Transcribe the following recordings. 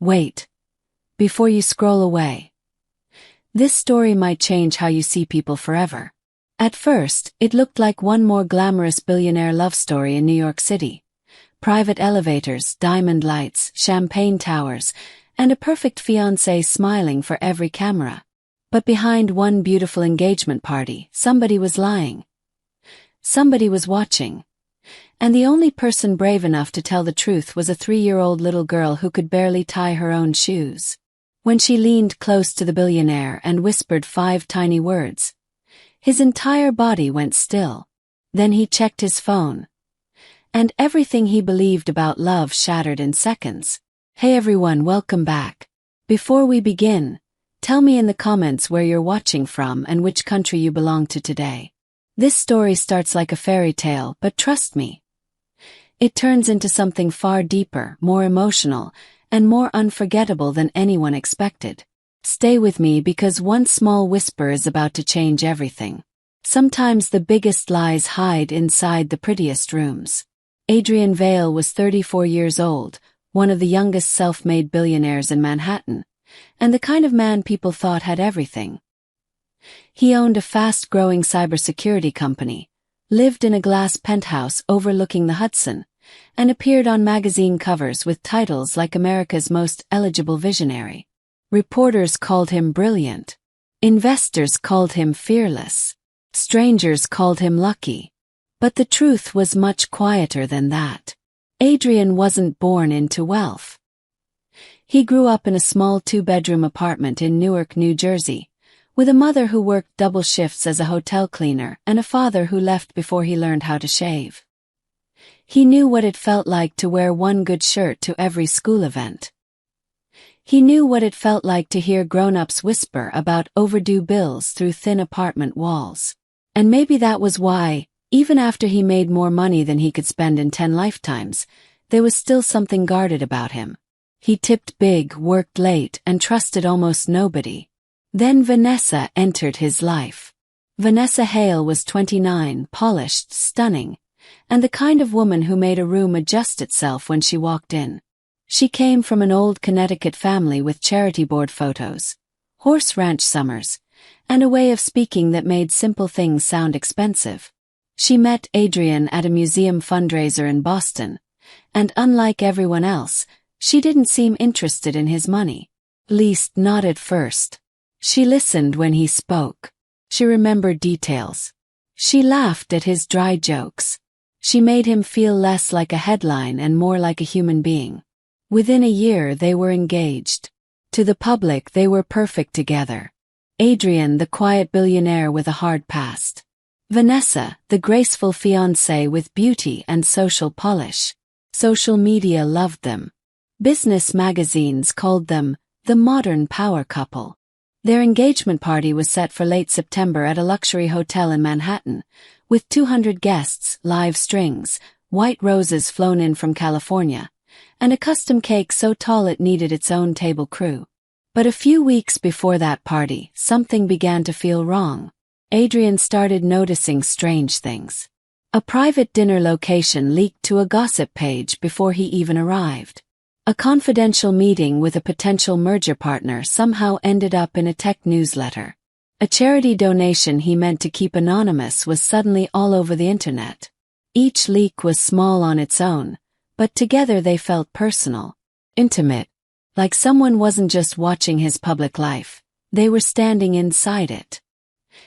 Wait. Before you scroll away. This story might change how you see people forever. At first, it looked like one more glamorous billionaire love story in New York City. Private elevators, diamond lights, champagne towers, and a perfect fiancé smiling for every camera. But behind one beautiful engagement party, somebody was lying. Somebody was watching. And the only person brave enough to tell the truth was a 3-year-old little girl who could barely tie her own shoes. When she leaned close to the billionaire and whispered 5 tiny words, his entire body went still. Then he checked his phone. And everything he believed about love shattered in seconds. Hey everyone, welcome back. Before we begin, tell me in the comments where you're watching from and which country you belong to today. This story starts like a fairy tale, but trust me, it turns into something far deeper, more emotional, and more unforgettable than anyone expected. Stay with me because one small whisper is about to change everything. Sometimes the biggest lies hide inside the prettiest rooms. Adrian Vale was 34 years old, one of the youngest self-made billionaires in Manhattan, and the kind of man people thought had everything. He owned a fast-growing cybersecurity company, lived in a glass penthouse overlooking the Hudson, and appeared on magazine covers with titles like America's Most Eligible Visionary. Reporters called him brilliant. Investors called him fearless. Strangers called him lucky. But the truth was much quieter than that. Adrian wasn't born into wealth. He grew up in a small 2-bedroom apartment in Newark, New Jersey, with a mother who worked double shifts as a hotel cleaner and a father who left before he learned how to shave. He knew what it felt like to wear one good shirt to every school event. He knew what it felt like to hear grown-ups whisper about overdue bills through thin apartment walls. And maybe that was why, even after he made more money than he could spend in 10 lifetimes, there was still something guarded about him. He tipped big, worked late, and trusted almost nobody. Then Vanessa entered his life. Vanessa Hale was 29, polished, stunning, and the kind of woman who made a room adjust itself when she walked in. She came from an old Connecticut family with charity board photos, horse ranch summers, and a way of speaking that made simple things sound expensive. She met Adrian at a museum fundraiser in Boston, and unlike everyone else, she didn't seem interested in his money. Least not at first. She listened when he spoke. She remembered details. She laughed at his dry jokes. She made him feel less like a headline and more like a human being. Within a year they were engaged. To the public they were perfect together. Adrian, the quiet billionaire with a hard past. Vanessa, the graceful fiancée with beauty and social polish. Social media loved them. Business magazines called them the modern power couple. Their engagement party was set for late September at a luxury hotel in Manhattan, with 200 guests, live strings, white roses flown in from California, and a custom cake so tall it needed its own table crew. But a few weeks before that party, something began to feel wrong. Adrian started noticing strange things. A private dinner location leaked to a gossip page before he even arrived. A confidential meeting with a potential merger partner somehow ended up in a tech newsletter. A charity donation he meant to keep anonymous was suddenly all over the internet. Each leak was small on its own, but together they felt personal, intimate, like someone wasn't just watching his public life, they were standing inside it.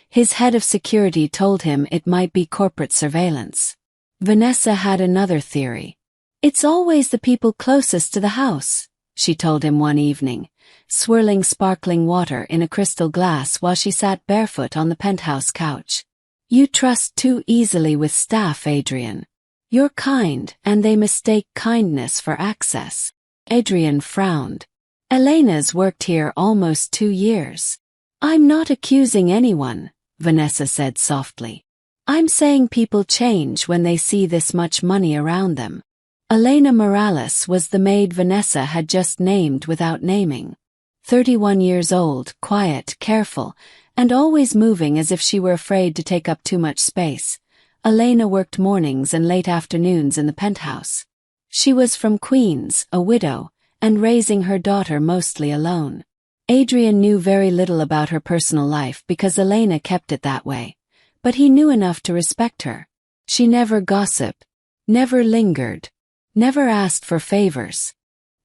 His head of security told him it might be corporate surveillance. Vanessa had another theory. It's always the people closest to the house, she told him one evening, swirling sparkling water in a crystal glass while she sat barefoot on the penthouse couch. You trust too easily with staff, Adrian. You're kind, and they mistake kindness for access. Adrian frowned. Elena's worked here almost 2 years. I'm not accusing anyone, Vanessa said softly. I'm saying people change when they see this much money around them. Elena Morales was the maid Vanessa had just named without naming. 31 years old, quiet, careful, and always moving as if she were afraid to take up too much space. Elena worked mornings and late afternoons in the penthouse. She was from Queens, a widow, and raising her daughter mostly alone. Adrian knew very little about her personal life because Elena kept it that way, but he knew enough to respect her. She never gossiped, never lingered, never asked for favors.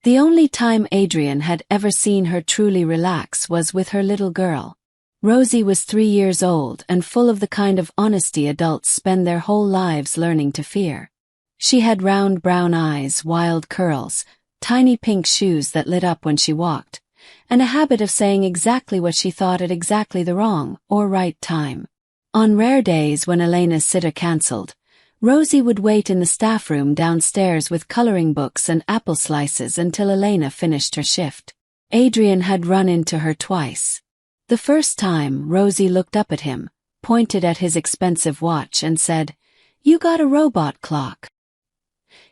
The only time Adrian had ever seen her truly relax was with her little girl. Rosie was 3 years old and full of the kind of honesty adults spend their whole lives learning to fear. She had round brown eyes, wild curls, tiny pink shoes that lit up when she walked, and a habit of saying exactly what she thought at exactly the wrong or right time. On rare days when Elena's sitter cancelled, Rosie would wait in the staff room downstairs with coloring books and apple slices until Elena finished her shift. Adrian had run into her twice. The first time, Rosie looked up at him, pointed at his expensive watch and said, "You got a robot clock."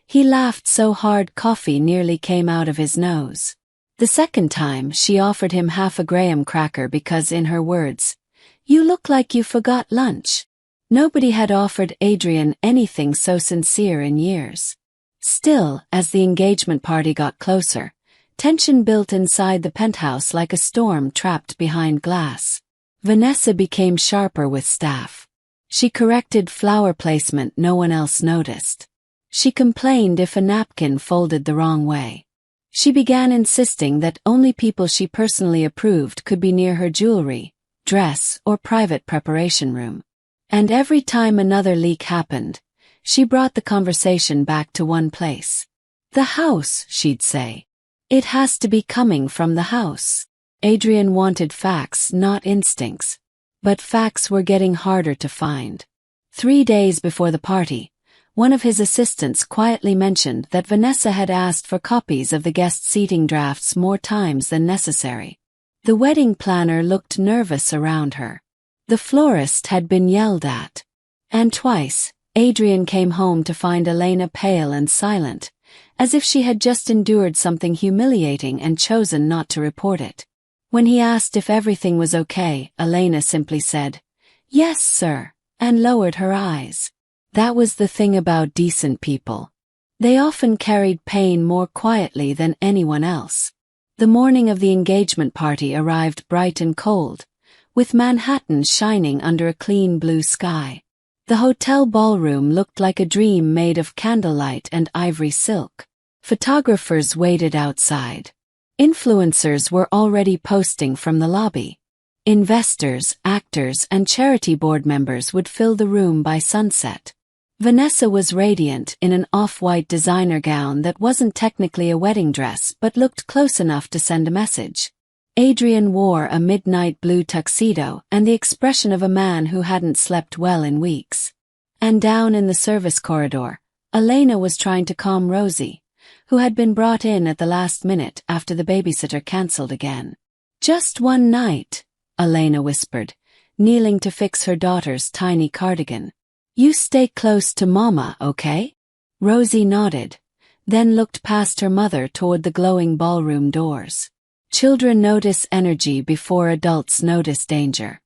He laughed so hard coffee nearly came out of his nose. The second time, she offered him half a graham cracker because, in her words, "You look like you forgot lunch." Nobody had offered Adrian anything so sincere in years. Still, as the engagement party got closer, tension built inside the penthouse like a storm trapped behind glass. Vanessa became sharper with staff. She corrected flower placement no one else noticed. She complained if a napkin folded the wrong way. She began insisting that only people she personally approved could be near her jewelry, dress, or private preparation room. And every time another leak happened, she brought the conversation back to one place. "The house," she'd say. "It has to be coming from the house." Adrian wanted facts, not instincts. But facts were getting harder to find. 3 days before the party, one of his assistants quietly mentioned that Vanessa had asked for copies of the guest seating drafts more times than necessary. The wedding planner looked nervous around her. The florist had been yelled at. And twice, Adrian came home to find Elena pale and silent, as if she had just endured something humiliating and chosen not to report it. When he asked if everything was okay, Elena simply said, "Yes, sir," and lowered her eyes. That was the thing about decent people. They often carried pain more quietly than anyone else. The morning of the engagement party arrived bright and cold, with Manhattan shining under a clean blue sky. The hotel ballroom looked like a dream made of candlelight and ivory silk. Photographers waited outside. Influencers were already posting from the lobby. Investors, actors, and charity board members would fill the room by sunset. Vanessa was radiant in an off-white designer gown that wasn't technically a wedding dress but looked close enough to send a message. Adrian wore a midnight blue tuxedo and the expression of a man who hadn't slept well in weeks. And down in the service corridor, Elena was trying to calm Rosie, who had been brought in at the last minute after the babysitter cancelled again. "Just one night," Elena whispered, kneeling to fix her daughter's tiny cardigan. "You stay close to Mama, okay?" Rosie nodded, then looked past her mother toward the glowing ballroom doors. Children notice energy before adults notice danger.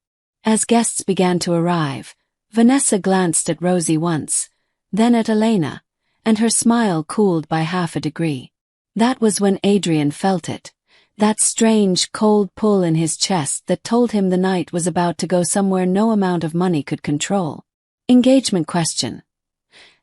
As guests began to arrive, Vanessa glanced at Rosie once, then at Elena, and her smile cooled by half a degree. That was when Adrian felt it, that strange, cold pull in his chest that told him the night was about to go somewhere no amount of money could control. Engagement question.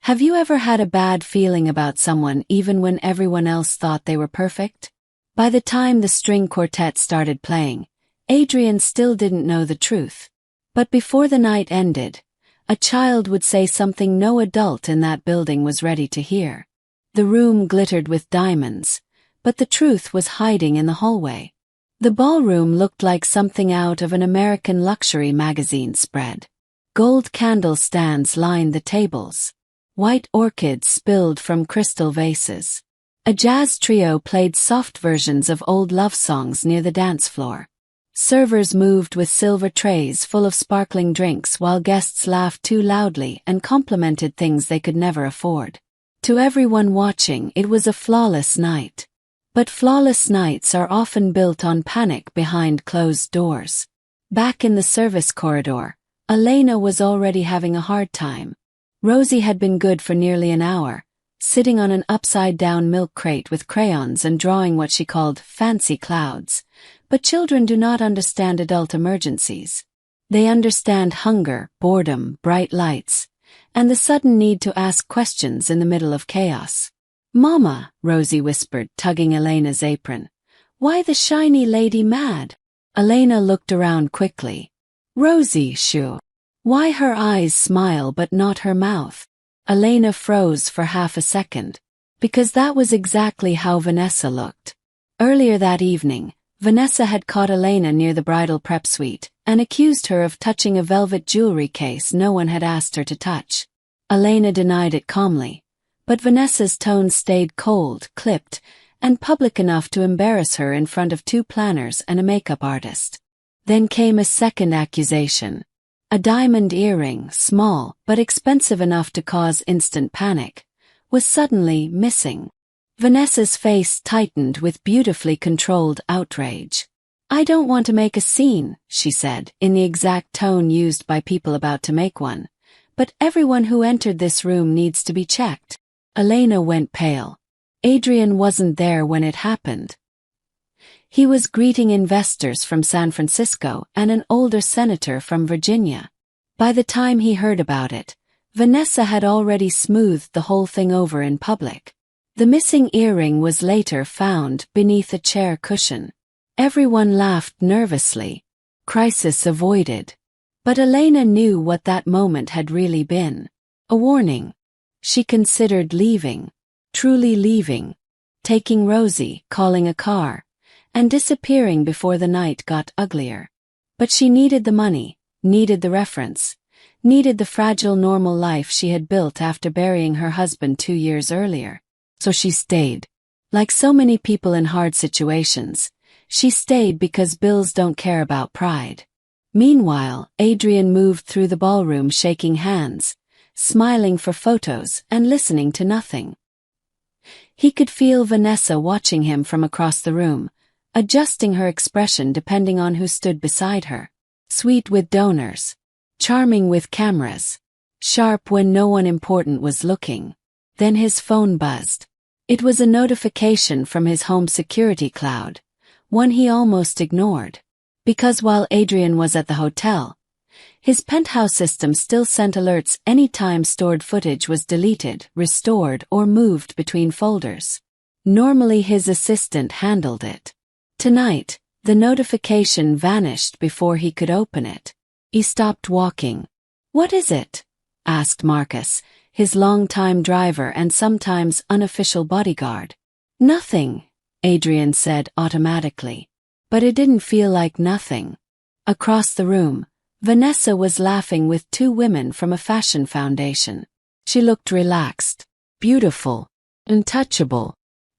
Have you ever had a bad feeling about someone even when everyone else thought they were perfect? By the time the string quartet started playing, Adrian still didn't know the truth. But before the night ended, a child would say something no adult in that building was ready to hear. The room glittered with diamonds, but the truth was hiding in the hallway. The ballroom looked like something out of an American luxury magazine spread. Gold candle stands lined the tables. White orchids spilled from crystal vases. A jazz trio played soft versions of old love songs near the dance floor. Servers moved with silver trays full of sparkling drinks while guests laughed too loudly and complimented things they could never afford. To everyone watching, it was a flawless night. But flawless nights are often built on panic behind closed doors. Back in the service corridor, Elena was already having a hard time. Rosie had been good for nearly an hour, sitting on an upside-down milk crate with crayons and drawing what she called fancy clouds. But children do not understand adult emergencies. They understand hunger, boredom, bright lights, and the sudden need to ask questions in the middle of chaos. "Mama," Rosie whispered, tugging Elena's apron. "Why the shiny lady mad?" Elena looked around quickly. "Rosie, shoo." Why her eyes smile but not her mouth? Elena froze for half a second. Because that was exactly how Vanessa looked. Earlier that evening, Vanessa had caught Elena near the bridal prep suite and accused her of touching a velvet jewelry case no one had asked her to touch. Elena denied it calmly, but Vanessa's tone stayed cold, clipped, and public enough to embarrass her in front of 2 planners and a makeup artist. Then came a second accusation. A diamond earring, small but expensive enough to cause instant panic, was suddenly missing. Vanessa's face tightened with beautifully controlled outrage. "I don't want to make a scene," she said, in the exact tone used by people about to make one. "But everyone who entered this room needs to be checked." Elena went pale. Adrian wasn't there when it happened. He was greeting investors from San Francisco and an older senator from Virginia. By the time he heard about it, Vanessa had already smoothed the whole thing over in public. The missing earring was later found beneath a chair cushion. Everyone laughed nervously. Crisis avoided. But Elena knew what that moment had really been. A warning. She considered leaving. Truly leaving. Taking Rosie, calling a car, and disappearing before the night got uglier. But she needed the money, needed the reference, needed the fragile normal life she had built after burying her husband 2 years earlier. So she stayed. Like so many people in hard situations, she stayed because bills don't care about pride. Meanwhile, Adrian moved through the ballroom shaking hands, smiling for photos and listening to nothing. He could feel Vanessa watching him from across the room, adjusting her expression depending on who stood beside her. Sweet with donors. Charming with cameras. Sharp when no one important was looking. Then his phone buzzed. It was a notification from his home security cloud, one he almost ignored. Because while Adrian was at the hotel, his penthouse system still sent alerts any time stored footage was deleted, restored, or moved between folders. Normally his assistant handled it. Tonight, the notification vanished before he could open it. He stopped walking. "What is it?" asked Marcus, his longtime driver and sometimes unofficial bodyguard. "Nothing," Adrian said automatically. But it didn't feel like nothing. Across the room, Vanessa was laughing with 2 women from a fashion foundation. She looked relaxed, beautiful, untouchable.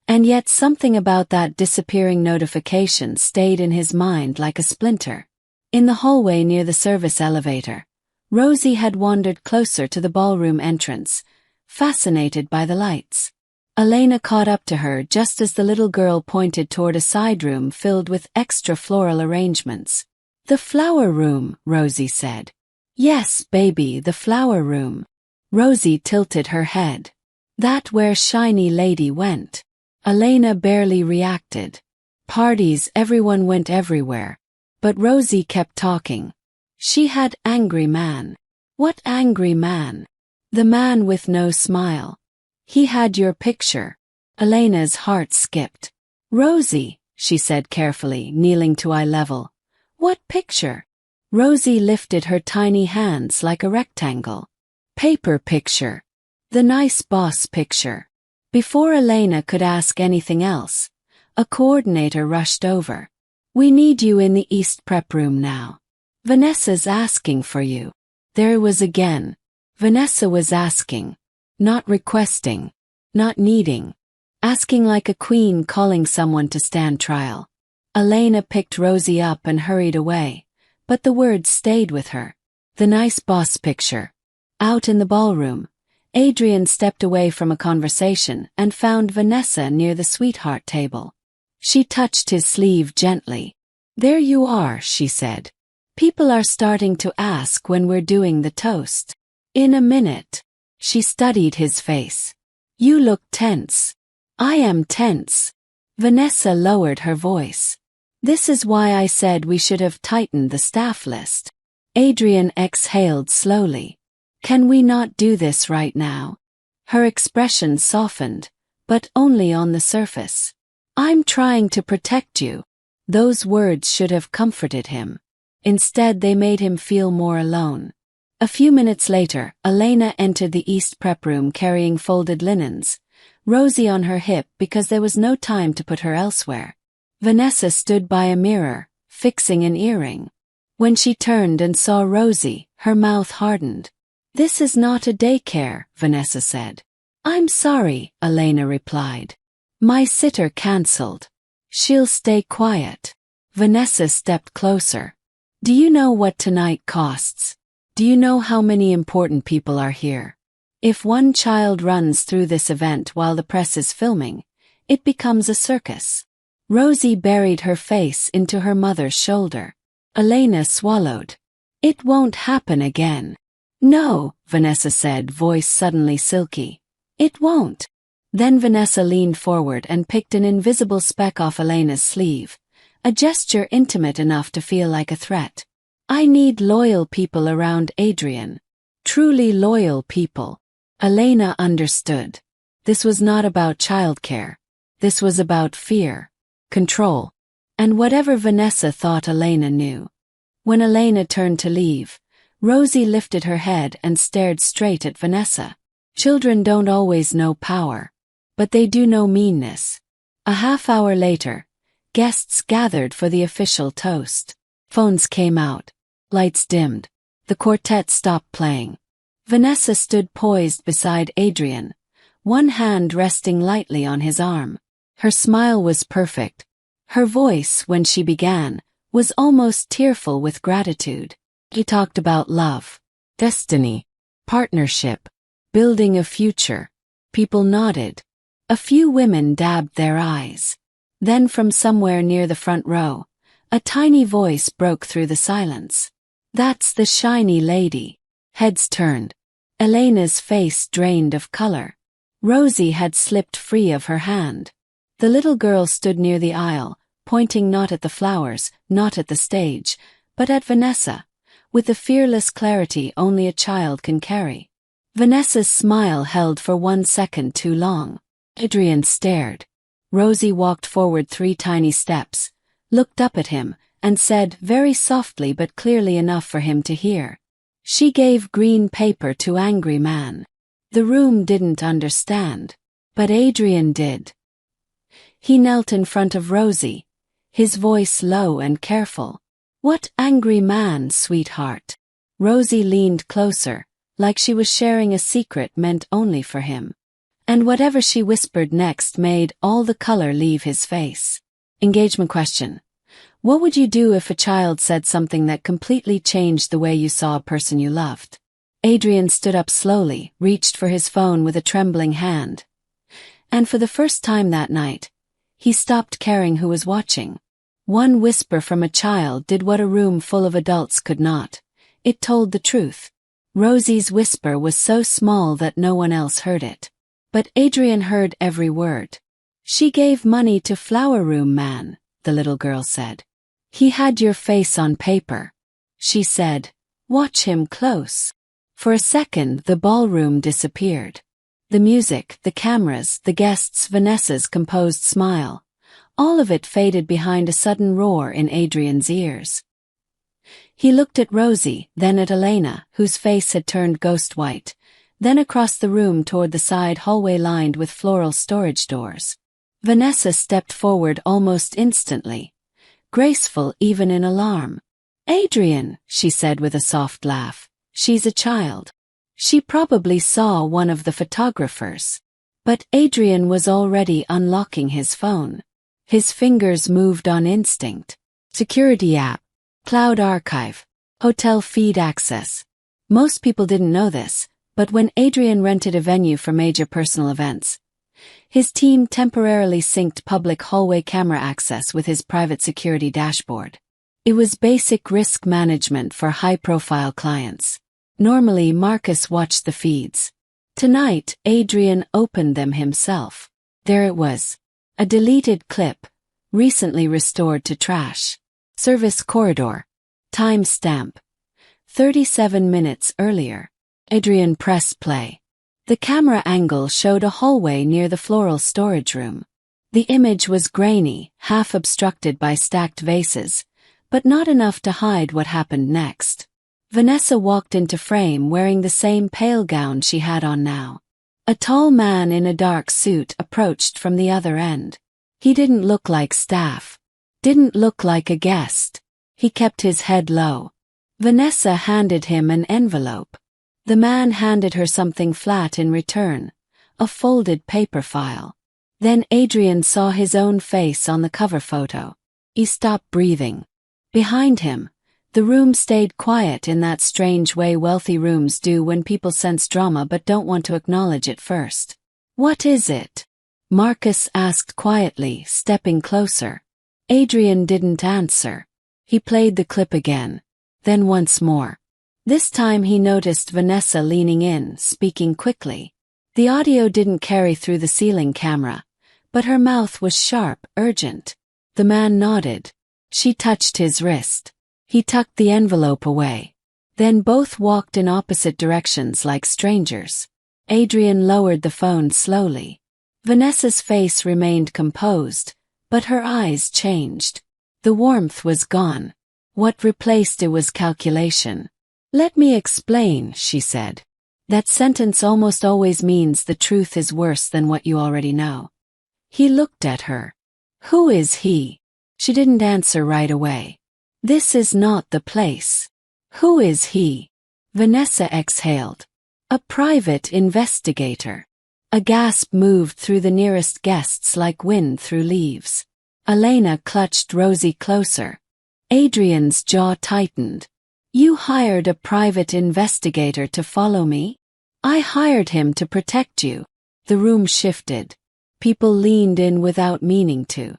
And yet something about that disappearing notification stayed in his mind like a splinter. In the hallway near the service elevator, Rosie had wandered closer to the ballroom entrance, fascinated by the lights. Elena caught up to her just as the little girl pointed toward a side room filled with extra floral arrangements. "The flower room," Rosie said. "Yes, baby, the flower room." Rosie tilted her head. "That where shiny lady went." Elena barely reacted. Parties, everyone went everywhere. But Rosie kept talking. She had angry man. What angry man? The man with no smile. He had your picture. Elena's heart skipped. "Rosie," she said carefully, kneeling to eye level. "What picture?" Rosie lifted her tiny hands like a rectangle. "Paper picture. The nice boss picture." Before Elena could ask anything else, a coordinator rushed over. "We need you in the East prep room now. Vanessa's asking for you." There it was again. Vanessa was asking. Not requesting. Not needing. Asking like a queen calling someone to stand trial. Elena picked Rosie up and hurried away, but the words stayed with her. The nice boss picture. Out in the ballroom, Adrian stepped away from a conversation and found Vanessa near the sweetheart table. She touched his sleeve gently. "There you are," she said. "People are starting to ask when we're doing the toast." "In a minute." She studied his face. You look tense. I am tense. Vanessa lowered her voice. This is why I said we should have tightened the staff list. Adrian exhaled slowly. Can we not do this right now? Her expression softened, but only on the surface. I'm trying to protect you. Those words should have comforted him. Instead, they made him feel more alone. A few minutes later, Elena entered the East prep room carrying folded linens, Rosie on her hip because there was no time to put her elsewhere. Vanessa stood by a mirror, fixing an earring. When she turned and saw Rosie, her mouth hardened. This is not a daycare, Vanessa said. I'm sorry, Elena replied. My sitter cancelled. She'll stay quiet. Vanessa stepped closer. Do you know what tonight costs? Do you know how many important people are here? If one child runs through this event while the press is filming, it becomes a circus. Rosie buried her face into her mother's shoulder. Elena swallowed. It won't happen again. No, Vanessa said, voice suddenly silky. It won't. Then Vanessa leaned forward and picked an invisible speck off Elena's sleeve, a gesture intimate enough to feel like a threat. I need loyal people around Adrian. Truly loyal people. Elena understood. This was not about childcare. This was about fear, control, and whatever Vanessa thought Elena knew. When Elena turned to leave, Rosie lifted her head and stared straight at Vanessa. Children don't always know power, but they do know meanness. A half-hour later, guests gathered for the official toast. Phones came out. Lights dimmed. The quartet stopped playing. Vanessa stood poised beside Adrian, one hand resting lightly on his arm. Her smile was perfect. Her voice, when she began, was almost tearful with gratitude. He talked about love, destiny, partnership, building a future. People nodded. A few women dabbed their eyes. Then from somewhere near the front row, a tiny voice broke through the silence. That's the shiny lady. Heads turned. Elena's face drained of color. Rosie had slipped free of her hand. The little girl stood near the aisle, pointing not at the flowers, not at the stage, but at Vanessa, with the fearless clarity only a child can carry. Vanessa's smile held for 1 second too long. Adrian stared. Rosie walked forward 3 tiny steps, looked up at him, and said very softly but clearly enough for him to hear. She gave green paper to angry man. The room didn't understand, but Adrian did. He knelt in front of Rosie, his voice low and careful. What angry man, sweetheart? Rosie leaned closer, like she was sharing a secret meant only for him. And whatever she whispered next made all the color leave his face. Engagement question. What would you do if a child said something that completely changed the way you saw a person you loved? Adrian stood up slowly, reached for his phone with a trembling hand. And for the first time that night, he stopped caring who was watching. One whisper from a child did what a room full of adults could not. It told the truth. Rosie's whisper was so small that no one else heard it. But Adrian heard every word. She gave money to flower room man, the little girl said. He had your face on paper. She said, watch him close. For a second the ballroom disappeared. The music, the cameras, the guests, Vanessa's composed smile. All of it faded behind a sudden roar in Adrian's ears. He looked at Rosie, then at Elena, whose face had turned ghost white, then across the room toward the side hallway lined with floral storage doors. Vanessa stepped forward almost instantly, graceful even in alarm. Adrian, she said with a soft laugh, she's a child. She probably saw one of the photographers. But Adrian was already unlocking his phone. His fingers moved on instinct. Security app, cloud archive, hotel feed access. Most people didn't know this, but when Adrian rented a venue for major personal events, his team temporarily synced public hallway camera access with his private security dashboard. It was basic risk management for high-profile clients. Normally, Marcus watched the feeds. Tonight, Adrian opened them himself. There it was. A deleted clip, recently restored to trash. Service corridor. Timestamp. 37 minutes earlier. Adrian pressed play. The camera angle showed a hallway near the floral storage room. The image was grainy, half obstructed by stacked vases, but not enough to hide what happened next. Vanessa walked into frame wearing the same pale gown she had on now. A tall man in a dark suit approached from the other end. He didn't look like staff. Didn't look like a guest. He kept his head low. Vanessa handed him an envelope. The man handed her something flat in return, a folded paper file. Then Adrian saw his own face on the cover photo. He stopped breathing. Behind him, the room stayed quiet in that strange way wealthy rooms do when people sense drama but don't want to acknowledge it first. "What is it?" Marcus asked quietly, stepping closer. Adrian didn't answer. He played the clip again. Then once more. This time he noticed Vanessa leaning in, speaking quickly. The audio didn't carry through the ceiling camera, but her mouth was sharp, urgent. The man nodded. She touched his wrist. He tucked the envelope away. Then both walked in opposite directions like strangers. Adrian lowered the phone slowly. Vanessa's face remained composed, but her eyes changed. The warmth was gone. What replaced it was calculation. "Let me explain," she said. That sentence almost always means the truth is worse than what you already know. He looked at her. "Who is he?" She didn't answer right away. "This is not the place." "Who is he?" Vanessa exhaled. "A private investigator." A gasp moved through the nearest guests like wind through leaves. Elena clutched Rosie closer. Adrian's jaw tightened. "You hired a private investigator to follow me?" "I hired him to protect you." The room shifted. People leaned in without meaning to.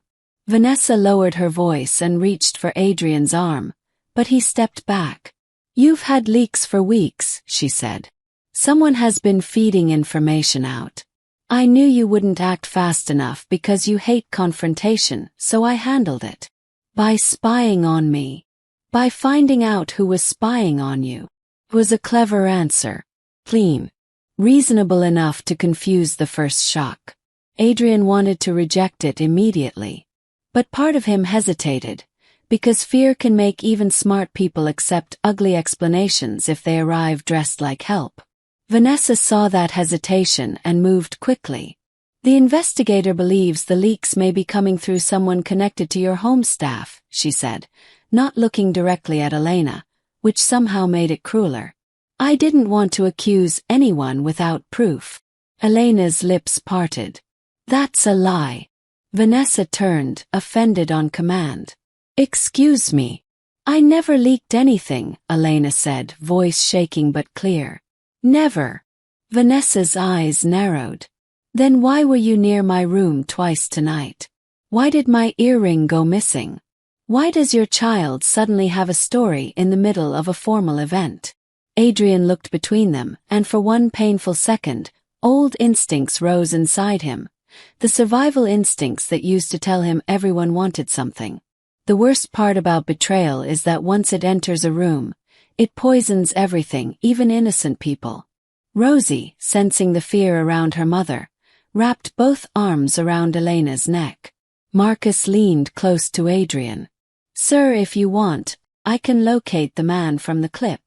Vanessa lowered her voice and reached for Adrian's arm, but he stepped back. "You've had leaks for weeks," she said. "Someone has been feeding information out. I knew you wouldn't act fast enough because you hate confrontation, so I handled it. By spying on me. By finding out who was spying on you." It was a clever answer. Clean. Reasonable enough to confuse the first shock. Adrian wanted to reject it immediately. But part of him hesitated, because fear can make even smart people accept ugly explanations if they arrive dressed like help. Vanessa saw that hesitation and moved quickly. "The investigator believes the leaks may be coming through someone connected to your home staff," she said, not looking directly at Elena, which somehow made it crueler. "I didn't want to accuse anyone without proof." Elena's lips parted. "That's a lie." Vanessa turned, offended on command. "Excuse me. I never leaked anything," Elena said, voice shaking but clear. "Never." Vanessa's eyes narrowed. "Then why were you near my room twice tonight? Why did my earring go missing? Why does your child suddenly have a story in the middle of a formal event?" Adrian looked between them, and for one painful second, old instincts rose inside him. The survival instincts that used to tell him everyone wanted something. The worst part about betrayal is that once it enters a room, it poisons everything, even innocent people. Rosie, sensing the fear around her mother, wrapped both arms around Elena's neck. Marcus leaned close to Adrian. "Sir, if you want, I can locate the man from the clip."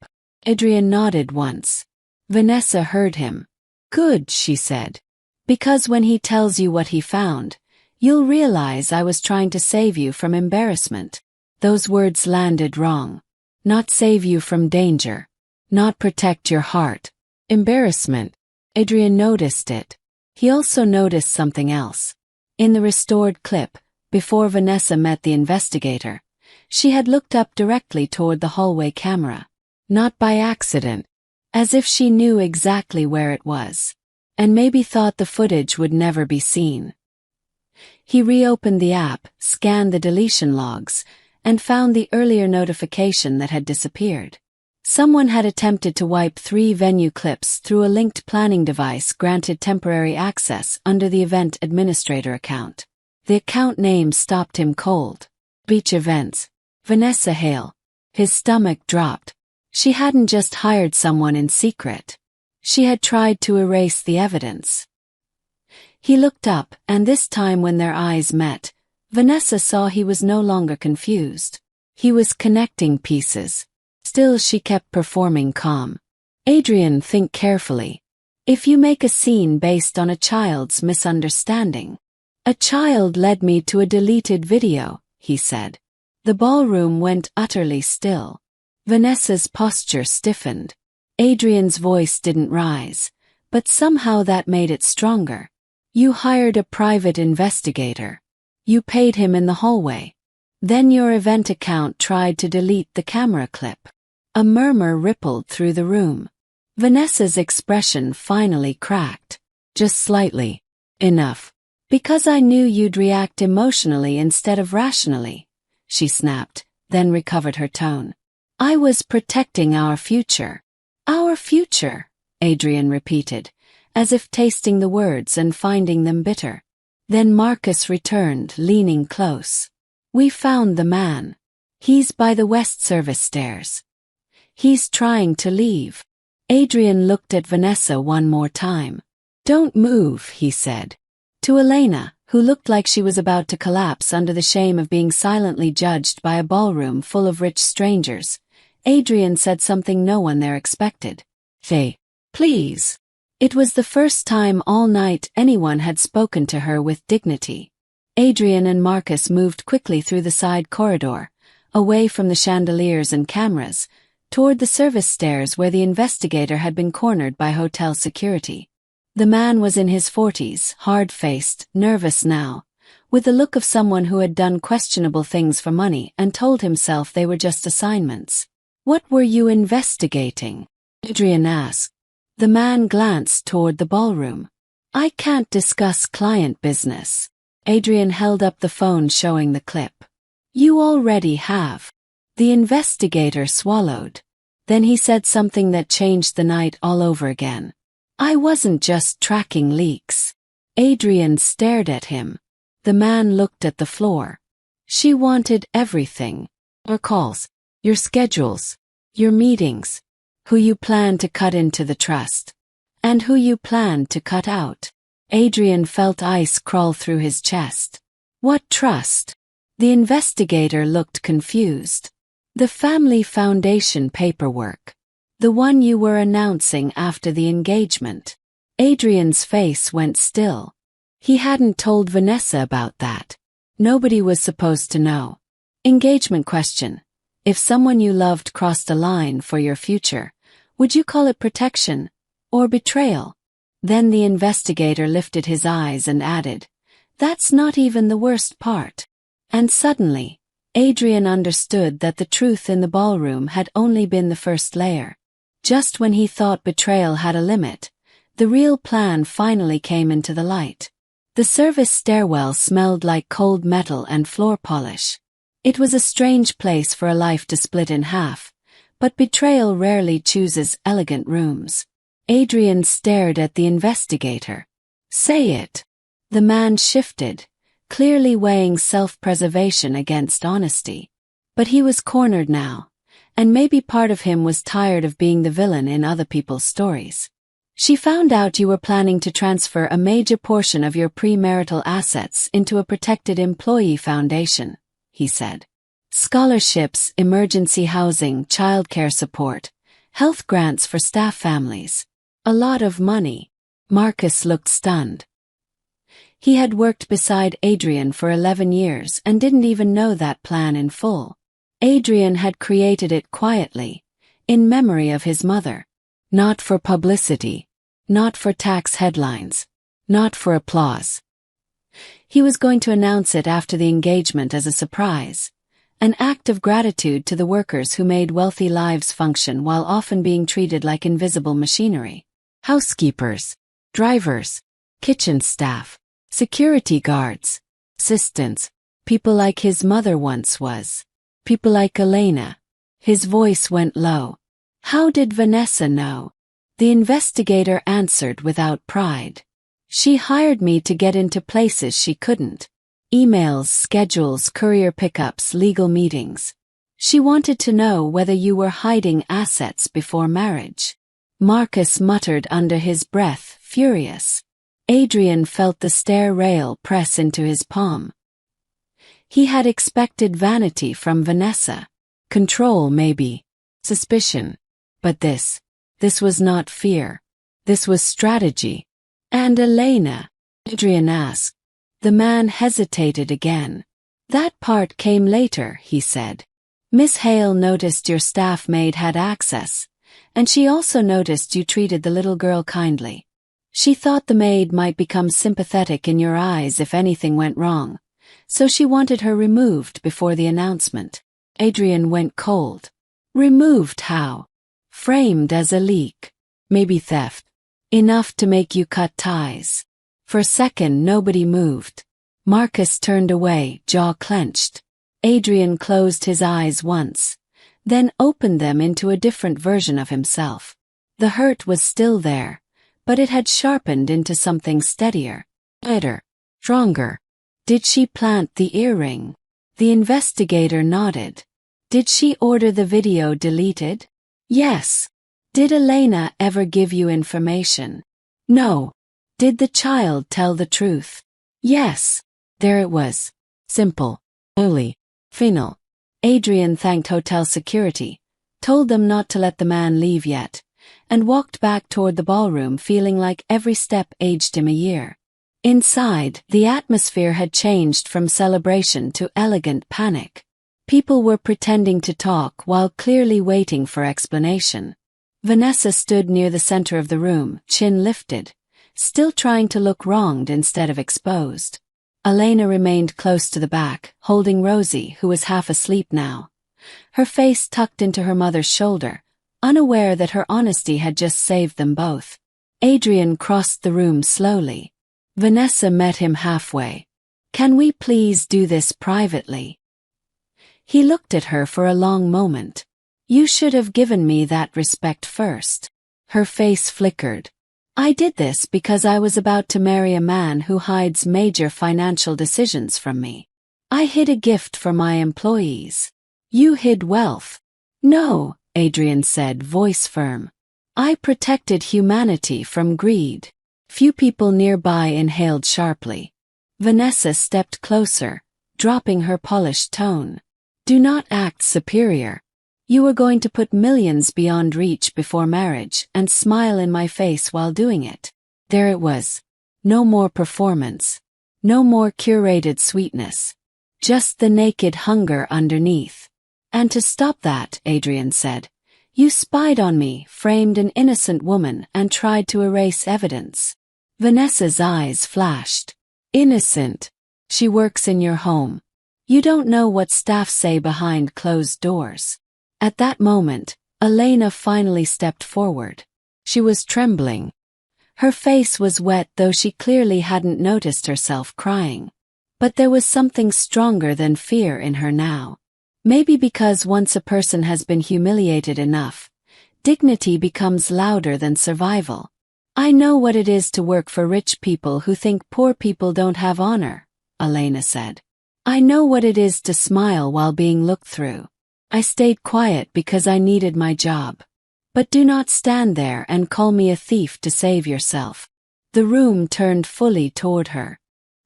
Adrian nodded once. Vanessa heard him. "Good," she said. "Because when he tells you what he found, you'll realize I was trying to save you from embarrassment." Those words landed wrong. Not save you from danger. Not protect your heart. Embarrassment. Adrian noticed it. He also noticed something else. In the restored clip, before Vanessa met the investigator, she had looked up directly toward the hallway camera. Not by accident. As if she knew exactly where it was. And maybe thought the footage would never be seen. He reopened the app, scanned the deletion logs, and found the earlier notification that had disappeared. Someone had attempted to wipe 3 venue clips through a linked planning device granted temporary access under the event administrator account. The account name stopped him cold. Beach Events. Vanessa Hale. His stomach dropped. She hadn't just hired someone in secret. She had tried to erase the evidence. He looked up, and this time when their eyes met, Vanessa saw he was no longer confused. He was connecting pieces. Still she kept performing calm. Adrian, think carefully. If you make a scene based on a child's misunderstanding. A child led me to a deleted video, he said. The ballroom went utterly still. Vanessa's posture stiffened. Adrian's voice didn't rise, but somehow that made it stronger. You hired a private investigator. You paid him in the hallway. Then your event account tried to delete the camera clip. A murmur rippled through the room. Vanessa's expression finally cracked. Just slightly. Enough. Because I knew you'd react emotionally instead of rationally, she snapped, then recovered her tone. I was protecting our future. Our future, Adrian repeated, as if tasting the words and finding them bitter. Then Marcus returned, leaning close. We found the man. He's by the West Service stairs. He's trying to leave. Adrian looked at Vanessa one more time. Don't move, he said. To Elena, who looked like she was about to collapse under the shame of being silently judged by a ballroom full of rich strangers, Adrian said something no one there expected. Hey, please. It was the first time all night anyone had spoken to her with dignity. Adrian and Marcus moved quickly through the side corridor, away from the chandeliers and cameras, toward the service stairs where the investigator had been cornered by hotel security. The man was in his 40s, hard-faced, nervous now, with the look of someone who had done questionable things for money and told himself they were just assignments. What were you investigating? Adrian asked. The man glanced toward the ballroom. I can't discuss client business. Adrian held up the phone showing the clip. You already have. The investigator swallowed. Then he said something that changed the night all over again. I wasn't just tracking leaks. Adrian stared at him. The man looked at the floor. She wanted everything. Your calls, your schedules, your meetings, who you plan to cut into the trust, and who you plan to cut out. Adrian felt ice crawl through his chest. What trust? The investigator looked confused. The family foundation paperwork. The one you were announcing after the engagement. Adrian's face went still. He hadn't told Vanessa about that. Nobody was supposed to know. Engagement question. If someone you loved crossed a line for your future, would you call it protection or betrayal? Then the investigator lifted his eyes and added, that's not even the worst part. And suddenly, Adrian understood that the truth in the ballroom had only been the first layer. Just when he thought betrayal had a limit, the real plan finally came into the light. The service stairwell smelled like cold metal and floor polish. It was a strange place for a life to split in half, but betrayal rarely chooses elegant rooms. Adrian stared at the investigator. Say it. The man shifted, clearly weighing self-preservation against honesty. But he was cornered now. And maybe part of him was tired of being the villain in other people's stories. She found out you were planning to transfer a major portion of your premarital assets into a protected employee foundation, he said. Scholarships, emergency housing, childcare support, health grants for staff families. A lot of money. Marcus looked stunned. He had worked beside Adrian for 11 years and didn't even know that plan in full. Adrian had created it quietly, in memory of his mother. Not for publicity, not for tax headlines, not for applause. He was going to announce it after the engagement as a surprise, an act of gratitude to the workers who made wealthy lives function while often being treated like invisible machinery. Housekeepers, drivers, kitchen staff, security guards, assistants, people like his mother once was. People like Elena. His voice went low. How did Vanessa know? The investigator answered without pride. She hired me to get into places she couldn't. Emails, schedules, courier pickups, legal meetings. She wanted to know whether you were hiding assets before marriage. Marcus muttered under his breath, furious. Adrian felt the stair rail press into his palm. He had expected vanity from Vanessa. Control, maybe. Suspicion. But this was not fear. This was strategy. And Elena? Adrian asked. The man hesitated again. That part came later, he said. Miss Hale noticed your staff maid had access, and she also noticed you treated the little girl kindly. She thought the maid might become sympathetic in your eyes if anything went wrong, so she wanted her removed before the announcement. Adrian went cold. Removed how? Framed as a leak. Maybe theft. Enough to make you cut ties. For a second nobody moved. Marcus turned away, jaw clenched. Adrian closed his eyes once, then opened them into a different version of himself. The hurt was still there, but it had sharpened into something steadier, better, stronger. Did she plant the earring? The investigator nodded. Did she order the video deleted? Yes. Did Elena ever give you information? No. Did the child tell the truth? Yes. There it was. Simple. Early. Final. Adrian thanked hotel security, told them not to let the man leave yet, and walked back toward the ballroom feeling like every step aged him a year. Inside, the atmosphere had changed from celebration to elegant panic. People were pretending to talk while clearly waiting for explanation. Vanessa stood near the center of the room, chin lifted, still trying to look wronged instead of exposed. Elena remained close to the back, holding Rosie, who was half asleep now. Her face tucked into her mother's shoulder, unaware that her honesty had just saved them both. Adrian crossed the room slowly. Vanessa met him halfway. Can we please do this privately? He looked at her for a long moment. You should have given me that respect first. Her face flickered. I did this because I was about to marry a man who hides major financial decisions from me. I hid a gift for my employees. You hid wealth. No, Adrian said, voice firm. I protected humanity from greed. Few people nearby inhaled sharply. Vanessa stepped closer, dropping her polished tone. Do not act superior. You were going to put millions beyond reach before marriage and smile in my face while doing it. There it was. No more performance. No more curated sweetness. Just the naked hunger underneath. And to stop that, Adrian said, you spied on me, framed an innocent woman, and tried to erase evidence. Vanessa's eyes flashed. Innocent. She works in your home. You don't know what staff say behind closed doors. At that moment, Elena finally stepped forward. She was trembling. Her face was wet, though she clearly hadn't noticed herself crying. But there was something stronger than fear in her now. Maybe because once a person has been humiliated enough, dignity becomes louder than survival. I know what it is to work for rich people who think poor people don't have honor, Elena said. I know what it is to smile while being looked through. I stayed quiet because I needed my job. But do not stand there and call me a thief to save yourself. The room turned fully toward her.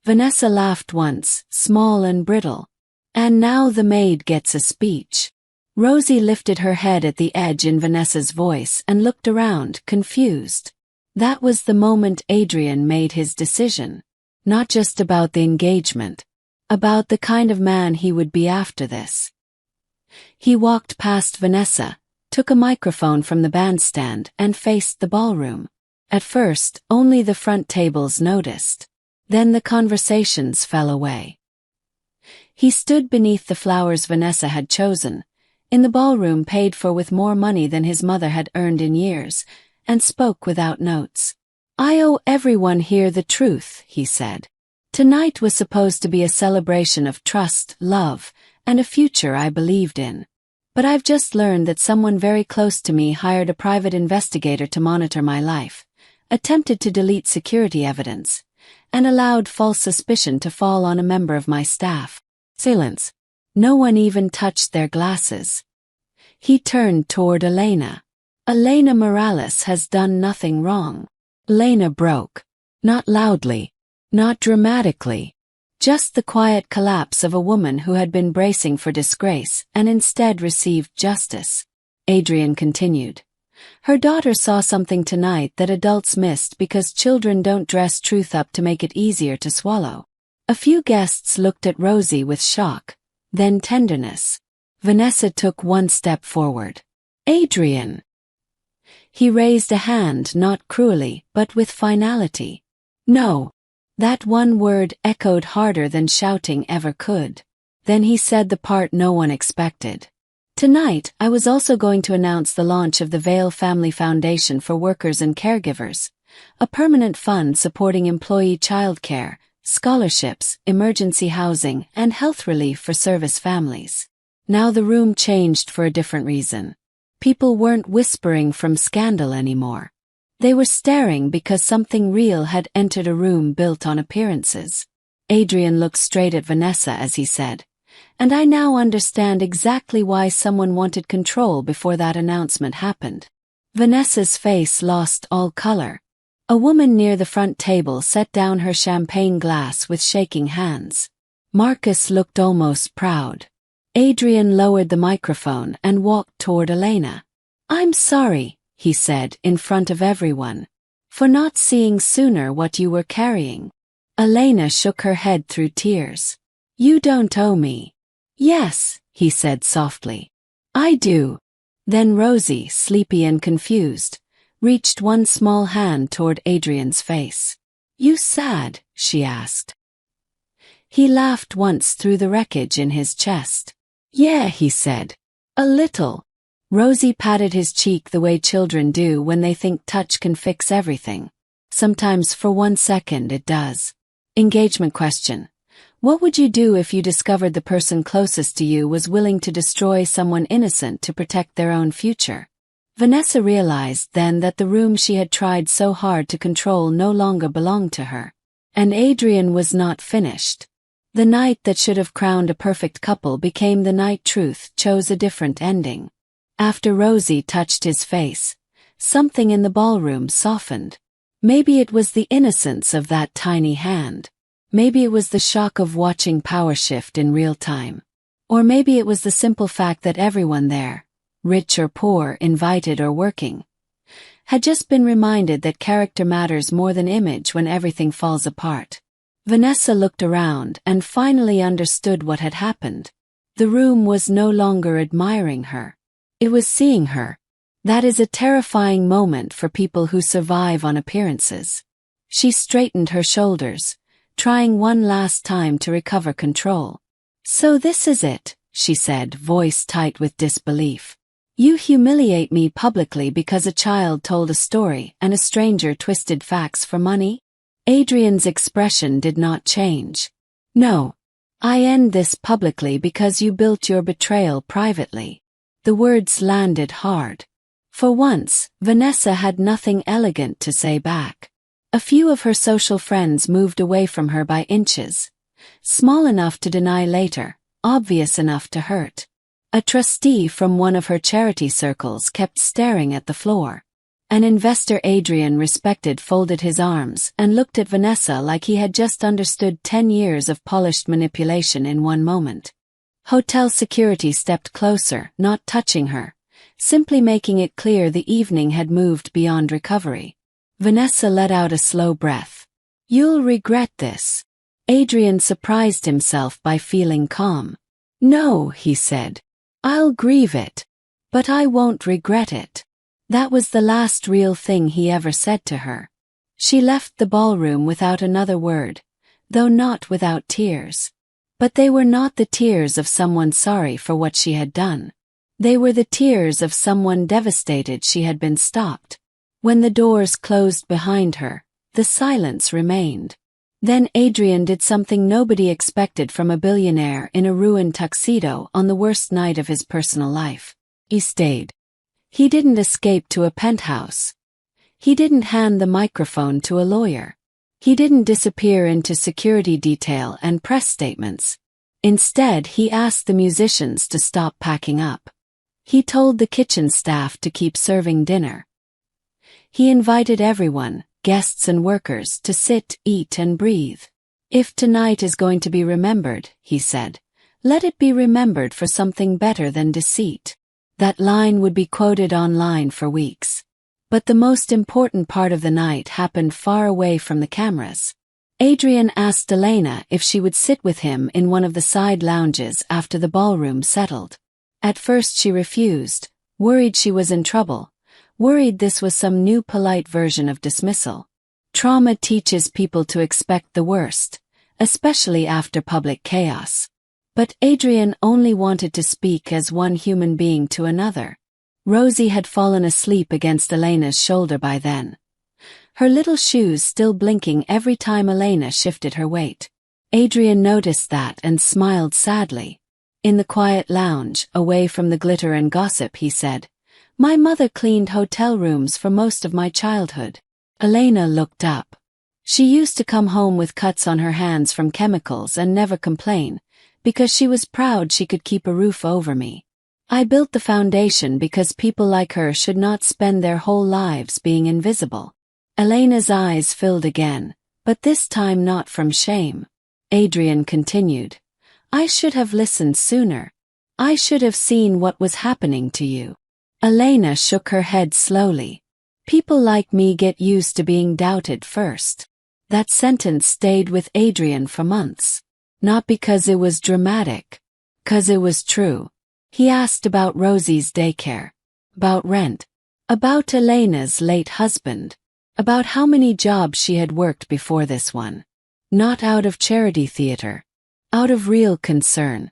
Vanessa laughed once, small and brittle. And now the maid gets a speech. Rosie lifted her head at the edge in Vanessa's voice and looked around, confused. That was the moment Adrian made his decision. Not just about the engagement. About the kind of man he would be after this. He walked past Vanessa, took a microphone from the bandstand, and faced the ballroom. At first, only the front tables noticed. Then the conversations fell away. He stood beneath the flowers Vanessa had chosen, in the ballroom paid for with more money than his mother had earned in years, and spoke without notes. I owe everyone here the truth, he said. Tonight was supposed to be a celebration of trust, love, and a future I believed in. But I've just learned that someone very close to me hired a private investigator to monitor my life, attempted to delete security evidence, and allowed false suspicion to fall on a member of my staff. Silence. No one even touched their glasses. He turned toward Elena. Elena Morales has done nothing wrong. Elena broke. Not loudly. Not dramatically. Just the quiet collapse of a woman who had been bracing for disgrace and instead received justice. Adrian continued. Her daughter saw something tonight that adults missed because children don't dress truth up to make it easier to swallow. A few guests looked at Rosie with shock, then tenderness. Vanessa took one step forward. Adrian. He raised a hand, not cruelly, but with finality. No. That one word echoed harder than shouting ever could. Then he said the part no one expected. Tonight, I was also going to announce the launch of the Vale Family Foundation for Workers and Caregivers, a permanent fund supporting employee childcare, scholarships, emergency housing, and health relief for service families. Now the room changed for a different reason. People weren't whispering from scandal anymore. They were staring because something real had entered a room built on appearances. Adrian looked straight at Vanessa as he said, "And I now understand exactly why someone wanted control before that announcement happened." Vanessa's face lost all color. A woman near the front table set down her champagne glass with shaking hands. Marcus looked almost proud. Adrian lowered the microphone and walked toward Elena. "I'm sorry," he said in front of everyone, "for not seeing sooner what you were carrying." Elena shook her head through tears. "You don't owe me." "Yes," he said softly. "I do." Then Rosie, sleepy and confused, reached one small hand toward Adrian's face. "You sad?" she asked. He laughed once through the wreckage in his chest. "Yeah," he said. "A little." Rosie patted his cheek the way children do when they think touch can fix everything. Sometimes for 1 second it does. Engagement question. What would you do if you discovered the person closest to you was willing to destroy someone innocent to protect their own future? Vanessa realized then that the room she had tried so hard to control no longer belonged to her. And Adrian was not finished. The night that should have crowned a perfect couple became the night truth chose a different ending. After Rosie touched his face, something in the ballroom softened. Maybe it was the innocence of that tiny hand. Maybe it was the shock of watching power shift in real time. Or maybe it was the simple fact that everyone there, rich or poor, invited or working, had just been reminded that character matters more than image when everything falls apart. Vanessa looked around and finally understood what had happened. The room was no longer admiring her. It was seeing her. That is a terrifying moment for people who survive on appearances. She straightened her shoulders, trying one last time to recover control. "So this is it," she said, voice tight with disbelief. "You humiliate me publicly because a child told a story and a stranger twisted facts for money?" Adrian's expression did not change. "No. I end this publicly because you built your betrayal privately." The words landed hard. For once, Vanessa had nothing elegant to say back. A few of her social friends moved away from her by inches. Small enough to deny later, obvious enough to hurt. A trustee from one of her charity circles kept staring at the floor. An investor Adrian respected folded his arms and looked at Vanessa like he had just understood 10 years of polished manipulation in one moment. Hotel security stepped closer, not touching her, simply making it clear the evening had moved beyond recovery. Vanessa let out a slow breath. "You'll regret this." Adrian surprised himself by feeling calm. "No," he said. "I'll grieve it. But I won't regret it." That was the last real thing he ever said to her. She left the ballroom without another word, though not without tears. But they were not the tears of someone sorry for what she had done. They were the tears of someone devastated she had been stopped. When the doors closed behind her, the silence remained. Then Adrian did something nobody expected from a billionaire in a ruined tuxedo on the worst night of his personal life. He stayed. He didn't escape to a penthouse. He didn't hand the microphone to a lawyer. He didn't disappear into security detail and press statements. Instead, he asked the musicians to stop packing up. He told the kitchen staff to keep serving dinner. He invited everyone, guests and workers, to sit, eat and breathe. If tonight is going to be remembered, he said, let it be remembered for something better than deceit. That line would be quoted online for weeks. But the most important part of the night happened far away from the cameras. Adrian asked Elena if she would sit with him in one of the side lounges after the ballroom settled. At first she refused, worried she was in trouble, worried this was some new polite version of dismissal. Trauma teaches people to expect the worst, especially after public chaos. But Adrian only wanted to speak as one human being to another. Rosie had fallen asleep against Elena's shoulder by then, her little shoes still blinking every time Elena shifted her weight. Adrian noticed that and smiled sadly. In the quiet lounge, away from the glitter and gossip, he said, "My mother cleaned hotel rooms for most of my childhood." Elena looked up. She used to come home with cuts on her hands from chemicals and never complain, because she was proud she could keep a roof over me. I built the foundation because people like her should not spend their whole lives being invisible. Elena's eyes filled again, but this time not from shame. Adrian continued, "I should have listened sooner. I should have seen what was happening to you." Elena shook her head slowly. "People like me get used to being doubted first." That sentence stayed with Adrian for months. Not because it was dramatic, 'cause it was true. He asked about Rosie's daycare, about rent, about Elena's late husband, about how many jobs she had worked before this one. Not out of charity theater, out of real concern.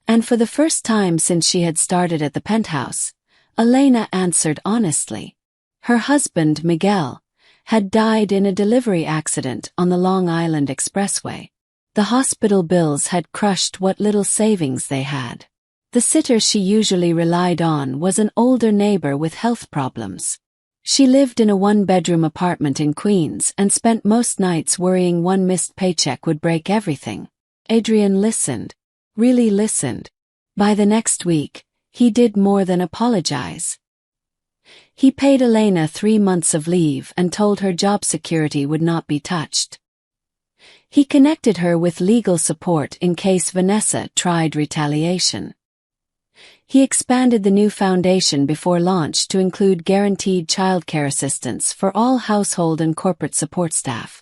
And for the first time since she had started at the penthouse, Elena answered honestly. Her husband, Miguel, had died in a delivery accident on the Long Island Expressway. The hospital bills had crushed what little savings they had. The sitter she usually relied on was an older neighbor with health problems. She lived in a one-bedroom apartment in Queens and spent most nights worrying one missed paycheck would break everything. Adrian listened, really listened. By the next week, he did more than apologize. He paid Elena 3 months of leave and told her job security would not be touched. He connected her with legal support in case Vanessa tried retaliation. He expanded the new foundation before launch to include guaranteed childcare assistance for all household and corporate support staff.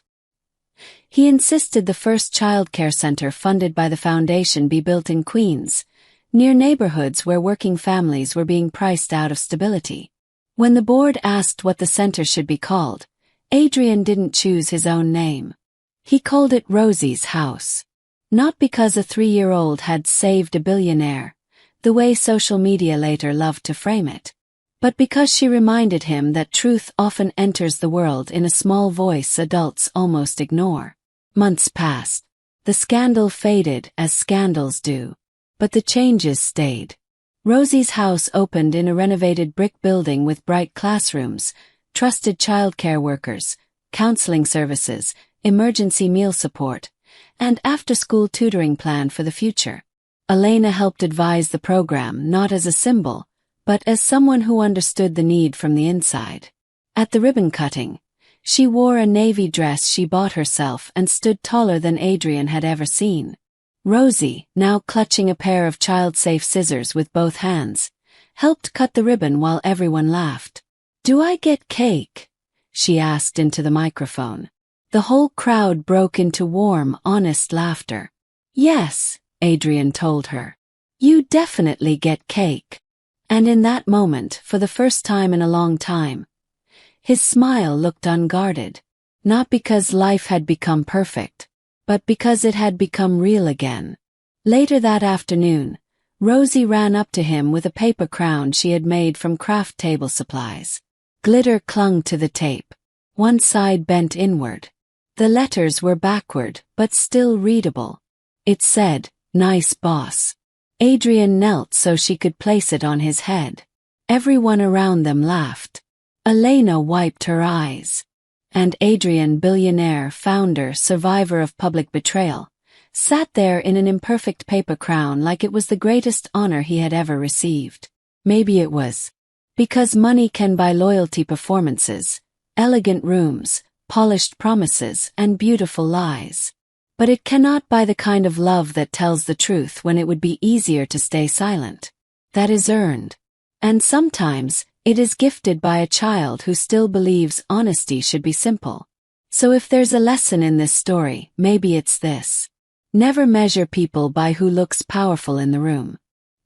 He insisted the first childcare center funded by the foundation be built in Queens, near neighborhoods where working families were being priced out of stability. When the board asked what the center should be called, Adrian didn't choose his own name. He called it Rosie's House. Not because a 3-year-old had saved a billionaire, the way social media later loved to frame it, but because she reminded him that truth often enters the world in a small voice adults almost ignore. Months passed. The scandal faded as scandals do, but the changes stayed. Rosie's House opened in a renovated brick building with bright classrooms, trusted childcare workers, counseling services, emergency meal support, and after-school tutoring plan for the future. Elena helped advise the program not as a symbol, but as someone who understood the need from the inside. At the ribbon cutting, she wore a navy dress she bought herself and stood taller than Adrian had ever seen. Rosie, now clutching a pair of child-safe scissors with both hands, helped cut the ribbon while everyone laughed. "Do I get cake?" she asked into the microphone. The whole crowd broke into warm, honest laughter. "Yes," Adrian told her. "You definitely get cake." And in that moment, for the first time in a long time, his smile looked unguarded. Not because life had become perfect, but because it had become real again. Later that afternoon, Rosie ran up to him with a paper crown she had made from craft table supplies. Glitter clung to the tape. One side bent inward. The letters were backward, but still readable. It said, "Nice boss." Adrian knelt so she could place it on his head. Everyone around them laughed. Elena wiped her eyes. And Adrian, billionaire, founder, survivor of public betrayal, sat there in an imperfect paper crown like it was the greatest honor he had ever received. Maybe it was. Because money can buy loyalty, performances, elegant rooms, polished promises, and beautiful lies. But it cannot buy the kind of love that tells the truth when it would be easier to stay silent. That is earned. And sometimes, it is gifted by a child who still believes honesty should be simple. So if there's a lesson in this story, maybe it's this. Never measure people by who looks powerful in the room.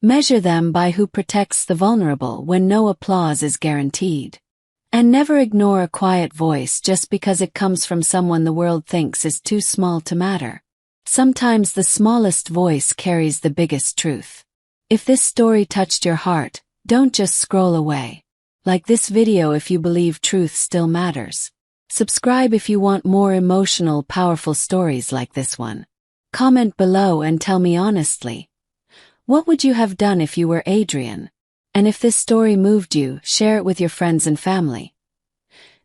Measure them by who protects the vulnerable when no applause is guaranteed. And never ignore a quiet voice just because it comes from someone the world thinks is too small to matter. Sometimes the smallest voice carries the biggest truth. If this story touched your heart, don't just scroll away. Like this video if you believe truth still matters. Subscribe if you want more emotional, powerful stories like this one. Comment below and tell me honestly. What would you have done if you were Adrian? And if this story moved you, share it with your friends and family.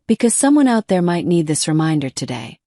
Because someone out there might need this reminder today.